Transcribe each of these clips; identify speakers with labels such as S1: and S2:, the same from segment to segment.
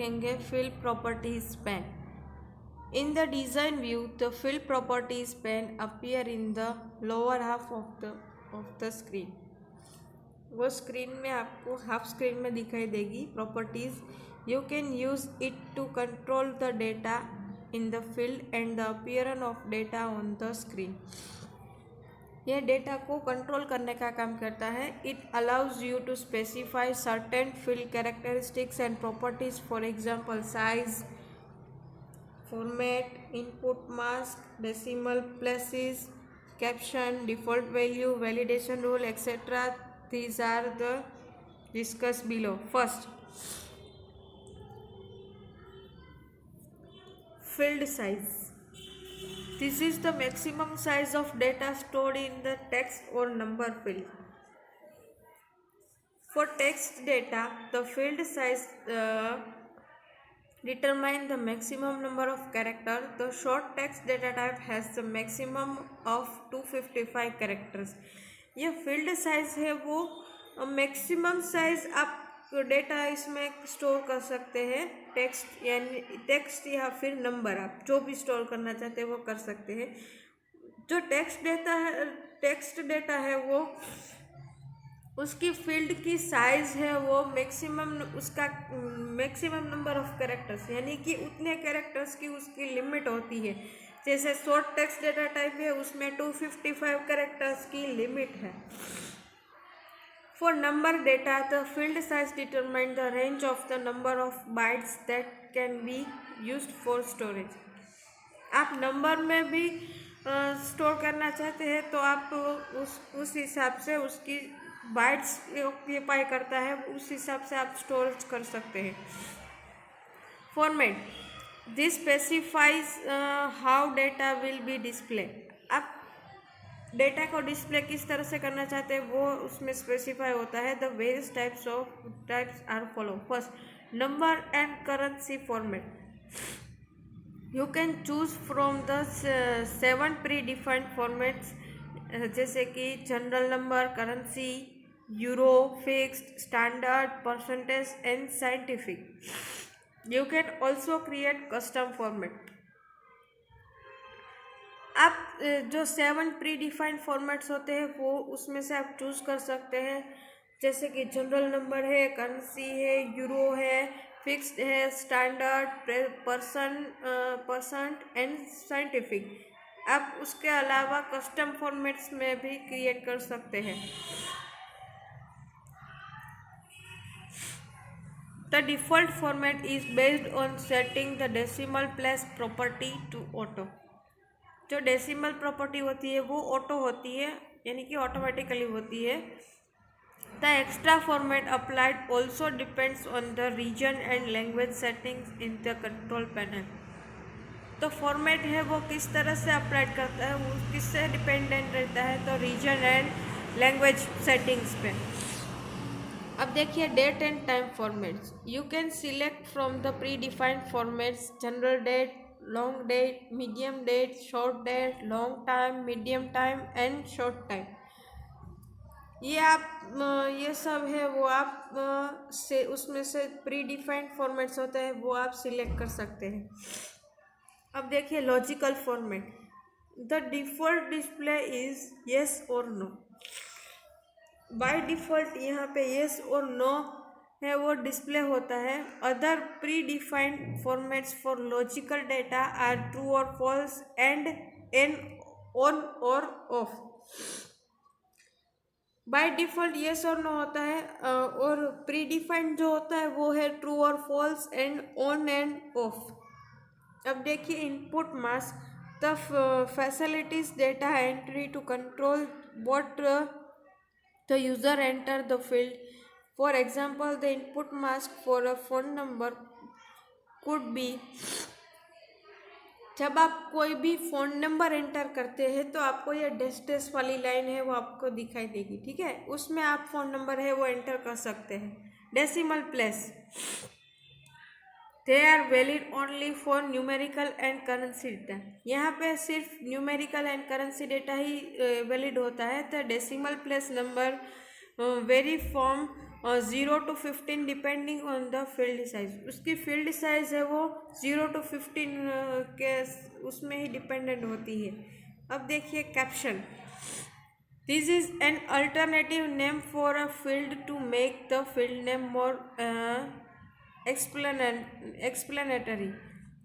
S1: देखेंगे field properties pane. In the design view, the field properties pane appear in the lower half of the screen. वो screen में आपको half screen में दिखाई देगी properties. You can use it to control the data in the field and the appearance of data on the screen. यह data को control करने का काम करता है. It allows you to specify certain field characteristics and properties. For example size, format, input mask, decimal places, caption, default value, validation rule etcetera. These are the discussed below. First, field size. This is the maximum size of data stored in the text or number field. For text data, the field size determine the maximum number of characters. The short text data type has the maximum of 255 characters. ये field size है वो maximum size आप data इसमें store कर सकते हैं. Text यानी text या फिर नंबर आप जो भी स्टोर करना चाहते हैं वो कर सकते हैं. जो टेक्स्ट डेटा है वो उसकी फील्ड की साइज है वो उसका मैक्सिमम नंबर ऑफ कैरेक्टर्स यानी कि उतने कैरेक्टर्स की उसकी लिमिट होती है. जैसे शॉर्ट टेक्स्ट डेटा टाइप है उसमें 255 कैरेक्टर्स की लिमिट है. For number data the field size determine the range of the number of bytes that can be used for storage. आप नंबर में भी स्टोर करना चाहते हैं तो आप उस हिसाब से उसकी बाइट्स ऑक्यूपाई करता है उस हिसाब से आप स्टोरेज कर सकते हैं. Format this specifies how data will be display. आप डेटा को डिस्प्ले किस तरह से करना चाहते हैं वो उसमें स्पेसिफाई होता है. The various types are follow. First, number and currency format. You can choose from the 7 predefined formats जैसे कि general number, currency, euro, fixed, standard, percentage and scientific. You can also create custom format. आप जो 7 predefined formats होते हैं वो उसमें से आप चूज़ कर सकते हैं जैसे कि जनरल नंबर है, करेंसी है, यूरो है, फिक्स्ड है, स्टैंडर्ड, परसेंट एंड साइंटिफिक. आप उसके अलावा कस्टम फॉर्मेट्स में भी क्रिएट कर सकते हैं. The default format is based on setting the decimal place property to auto. जो डेसिमल प्रॉपर्टी होती है वो ऑटो होती है यानी कि ऑटोमेटिकली होती है. The extra format applied also depends on the region and language settings in the control panel. तो फॉर्मेट है वो किस तरह से अप्लाइड करता है वो किससे डिपेंडेंट रहता है तो रीजन एंड लैंग्वेज सेटिंग्स पे. अब देखिए date and time formats. You can select from the predefined formats general date, long date, medium date, short date, long time, medium time and short time. ये सब है वो आप से उसमें से प्री डिफाइंड फॉर्मेट्स होते हैं वो आप सिलेक्ट कर सकते हैं. अब देखिए logical format. The default display is yes or no. By default यहाँ पे येस और नो है वो डिस्प्ले होता है. Other predefined formats for logical data are true और false and an on or off. By default yes or no होता है और प्री डिफाइंड जो होता है वो है ट्रू और false and on and off. अब देखिए input mask. The facilities data entry to control what the user enter the field. For example, the input mask for a phone number could be. जब आप कोई भी phone number enter करते हैं तो आपको ये डैश वाली लाइन है वो आपको दिखाई देगी. ठीक है, उसमें आप फ़ोन नंबर है वो एंटर कर सकते हैं. Decimal place. They are valid only for numerical and currency data. यहाँ पे सिर्फ न्यूमेरिकल एंड करेंसी डेटा ही वैलिड होता है. The decimal place number vary from 0 to 15 depending on the field size. उसकी फील्ड साइज है वो 0 to 15 के उसमें ही डिपेंडेंट होती है। अब देखिए caption, this is an alternative name for a field to make the field name more explanatory.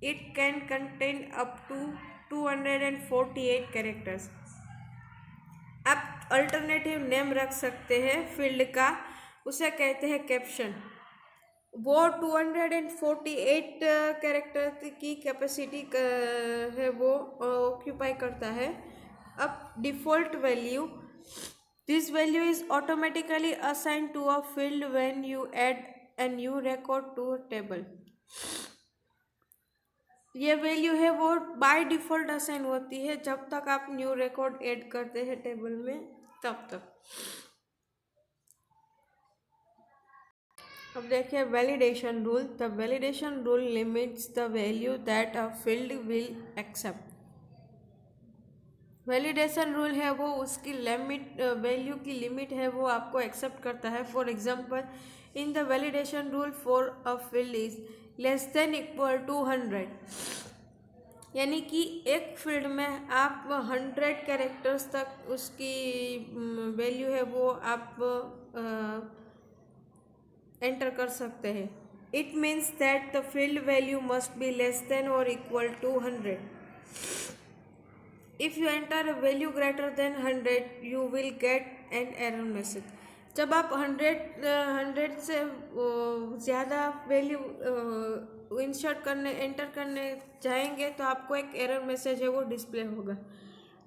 S1: It can contain up to 248 characters. आप अल्टरनेटिव नेम रख सकते हैं फील्ड का, उसे कहते हैं कैप्शन। वो 248 कैरेक्टर की कैपेसिटी है वो ऑक्यूपाई करता है। अब default value, this value is automatically assign to a field when you add a new record to table. ये वैल्यू है वो बाय डिफ़ॉल्ट असाइन होती है जब तक आप न्यू रिकॉर्ड ऐड करते हैं टेबल में, तब तक। अब देखिए validation rule. The validation rule limits the value that a field will accept. Validation rule है वो उसकी लिमिट, वैल्यू की लिमिट है वो आपको एक्सेप्ट करता है। For example, in the validation rule for a field is less than equal to 100, यानी कि एक फील्ड में आप 100 कैरेक्टर्स तक उसकी वैल्यू है वो आप एंटर कर सकते हैं। It means that the field value must be less than और equal to 100। If you enter a value greater than 100 you will get an error message. जब आप 100 से ज़्यादा वैल्यू एंटर करने जाएंगे तो आपको एक एरर मैसेज है वो डिस्प्ले होगा।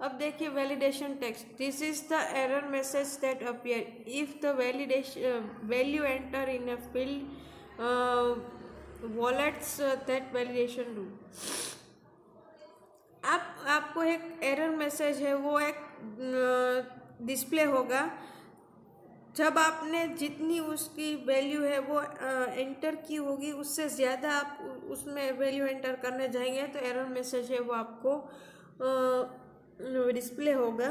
S1: अब देखिए validation text, this is the error message that appear if the value enter in a field wallets that validation rule. आपको एक एरर मैसेज है वो एक डिस्प्ले होगा जब आपने जितनी उसकी वैल्यू है वो एंटर की होगी, उससे ज़्यादा आप उसमें वैल्यू एंटर करने जाएंगे तो एरर मैसेज है वो आपको डिस्प्ले होगा।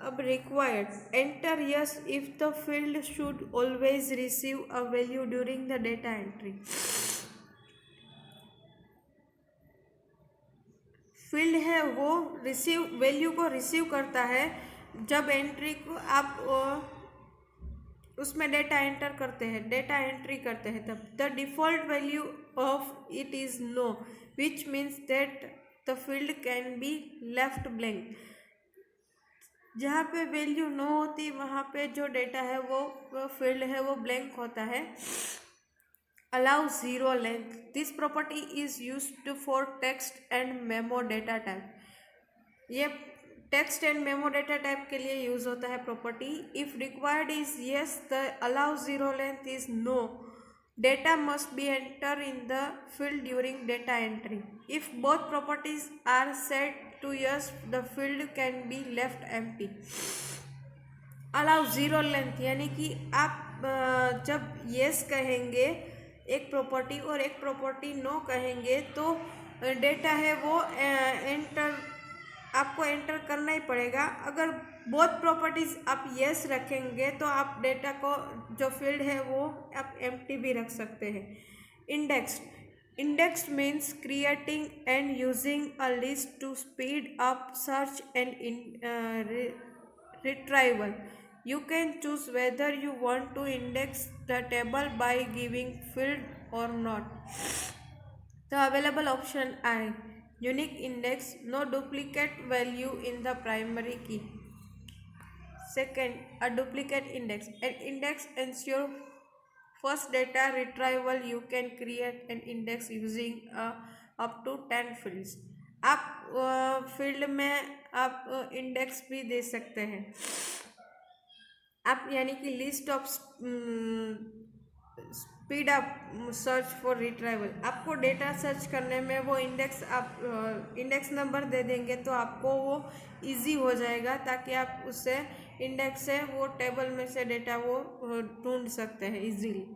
S1: अब required, enter yes if the field should always receive a value during the data entry. Field है वो वैल्यू को रिसीव करता है जब एंट्री को आप उसमें डेटा एंटर करते हैं, डेटा एंट्री करते हैं तब। The default value of it is no, which means that the field can be left blank. जहाँ पे वैल्यू नो होती वहाँ पे जो डेटा है वो फील्ड है वो ब्लैंक होता है। Allow zero length, this property is used for text and memo data type. ये text and memo data type के लिए यूज होता है property. If required is yes, the allow zero length is no, data must be enter in the field during data entry. If both properties are set to yes, the field can be left empty. Allow zero length यानी कि आप जब yes कहेंगे एक property और एक property no कहेंगे तो डेटा है वो आपको एंटर करना ही पड़ेगा। अगर बोथ प्रॉपर्टीज आप यस रखेंगे तो आप डेटा को जो फील्ड है वो आप एम्प्टी भी रख सकते हैं। Index means creating and using a list to speed up search and retrieval. You can choose whether you want to index the table by giving field or not. The available option are unique index, no duplicate value in the primary key. Second, a duplicate index. An index ensures first data retrieval. You can create an index using up to 10 fields. आप field में आप index भी दे सकते हैं। आप यानी कि list of speed up search for retrieval. आपको डेटा सर्च करने में वो इंडेक्स आप इंडेक्स नंबर दे देंगे तो आपको वो इजी हो जाएगा, ताकि आप उससे इंडेक्स से वो टेबल में से डेटा वो ढूंढ सकते हैं इजीली।